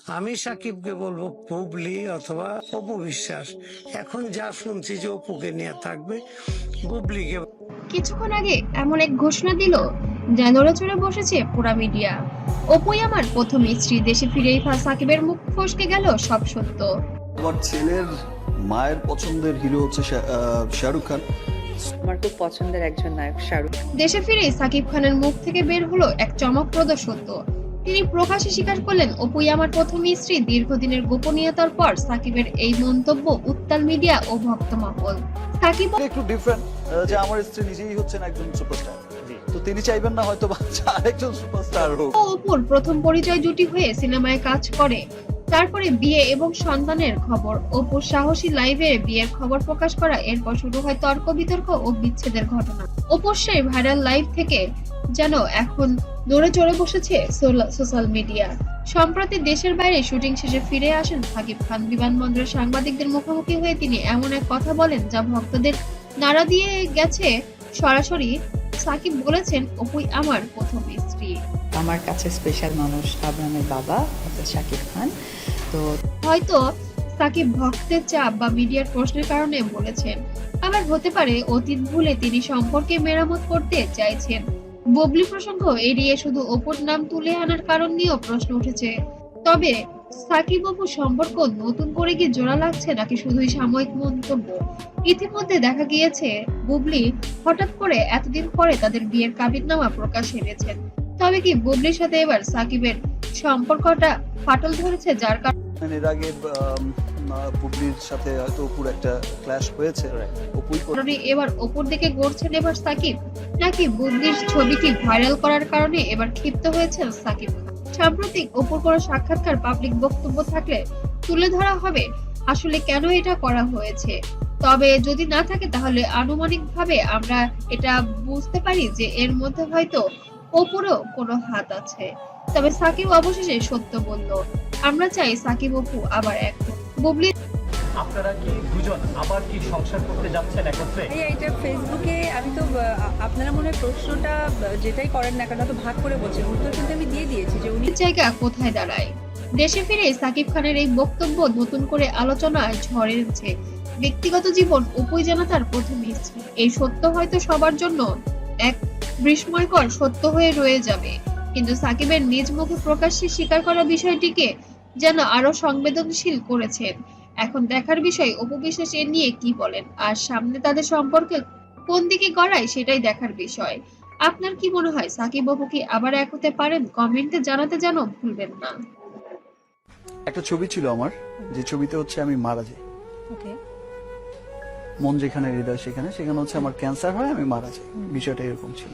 আমি সাকিবকে বলবো বুবলি অথবা অপু বিশ্বাস। এখন যা শুনছি যে অপুকে নিয়ে থাকবে, বুবলিকে। কিছুক্ষণ আগে এমন এক ঘোষণা দিল যা নড়েচড়ে বসেছে পুরা মিডিয়া। অপুই আমার প্রথম স্ত্রী, দেশে ফিরেই সাকিবের মুখ ফসকে গেল সব সত্য। আমার ছেলের মায়ের পছন্দের হিরো হচ্ছে শাহরুখ খান। আমার খুব পছন্দের একজন নায়ক শাহরুখ। দেশে ফিরেই সাকিব খানের মুখ থেকে বের হলো এক চমকপ্রদ সত্য। তিনি প্রকাশ্যে স্বীকার করলেন, অপুই আমার প্রথম স্ত্রী। দীর্ঘদিনের গোপনীয়তার পর সাকিবের এই মন্তব্য উত্তাল মিডিয়া ও ভক্তমহল। সাকিব একটু ডিফারেন্ট, যে আমার স্ত্রী নিজেই হচ্ছেন একজন সুপারস্টার, তো তিনি চাইবেন না হয়তো আরেকজন সুপারস্টার হোক। ও অপুর প্রথম পরিচয় জুটি হয়ে সিনেমায় কাজ করে, তারপরে বিয়ে এবং সন্তানের খবর। অপুর সাহসী লাইভে বিয়ের খবর প্রকাশ করা, এরপর শুরু হয় তর্ক বিতর্ক ও বিচ্ছেদের ঘটনা। অপুর সেই ভাইরাল লাইভ থেকে যেন এখন নড়ে চড়ে বসেছে সোশ্যাল মিডিয়া। সম্প্রতি দেশের বাইরে শুটিং শেষে ফিরে আসেন সাকিব খান। বিমানবন্দরে সাংবাদিকদের মুখোমুখি হয়ে তিনি এমন এক কথা বলেন যা ভক্তদের নাড়া দিয়ে গেছে। সরাসরি সাকিব বলেছেন, অপুই আমার প্রথম স্ত্রী। আমার কাছে স্পেশাল মানুষ আবরামের বাবা অর্থাৎ শাকিব খান। তো হয়তো সাকিব ভক্তের চাপ বা মিডিয়ার প্রশ্নের কারণে বলেছেন, আবার হতে পারে অতীত ভুলে তিনি সম্পর্কে মেরামত করতে চাইছেন। বুবলি প্রসঙ্গ এড়িয়ে শুধু অপুর নাম তুলে আনার কারণ নিয়েও প্রশ্ন উঠেছে। তবে সাকিব অপু সম্পর্ক নতুন করে কি জোড়া লাগছে নাকি শুধুই সাময়িক মন্তব্য? ইতিমধ্যে দেখা গিয়েছে বুবলি হঠাৎ করে এতদিন পরে তাদের বিয়ের কাবিননামা প্রকাশ এনেছেন। তবে কি বুবলির সাথে এবার সাকিবের সম্পর্কটা ফাটল ধরেছে, যার এর আগে বুবলির সাথে হয়তো অপুর একটা ক্ল্যাশ হয়েছে, অপুই কারণে এবার অপুর দিকে গড়ছেন এবার সাকিব, নাকি বুবলির ছবিটি ভাইরাল করার কারণে এবার ক্ষিপ্ত হয়েছেন সাকিব খান? সাম্প্রতিক অপুর কোনো সাক্ষাৎকার পাবলিক বক্তব্য থাকলে তুলে ধরা হবে আসলে কেন এটা করা হয়েছে। তবে যদি না থাকে তাহলে আনুমানিকভাবে আমরা এটা বুঝতে পারি যে এর মধ্যে হয়তো অপুরও কোনো হাত আছে। তবে সাকিব অবশেষে সত্য বলল, আমরা চাই সাকিব অপু আবার এক হোক। বুবলি আপনারা কি দুজন আবার কি সংসার করতে যাচ্ছেন একত্রে? এটা ফেসবুকে আমি তো আপনারা মনে হয় প্রশ্নটা যেটাই করেন না কেন তো ভাগ করে বলছেন, উত্তর কিন্তু আমি দিয়ে দিয়েছি যে উনি জায়গা কোথায় দাঁড়ায়। দেশে ফিরে সাকিব খানের এই বক্তব্য নতুন করে আলোচনায় ঝড় এনেছে। ব্যক্তিগত জীবন অপুই যেন তার প্রথম স্ত্রী, এই সত্য হয়তো সবার জন্য এক বিস্ময়কর সত্য হয়ে রয়ে যাবে, কিন্তু সাকিবের নিজ মুখে প্রকাশ্যে স্বীকার করা বিষয়টিকে যেন আরো সংবেদনশীল করেছেন। এখন দেখার বিষয় অপু বিশ্বাস এ নিয়ে কি বলেন, আর সামনে তাদের সম্পর্কে কোন দিকে গড়ায় সেটাই দেখার বিষয়। আপনার কি মনে হয়, সাকিব অপু কি আবার এক হতে পারেন? কমেন্টে জানাতে যেন ভুলবেন না। একটা ছবি ছিল আমার, যে ছবিতে হচ্ছে আমি মারা যাই। ওকে মন যেখানে হৃদয় সেখানে, সেখানে হচ্ছে আমার ক্যান্সার হয়, আমি মারা যাই। বিষয়টা এরকম ছিল।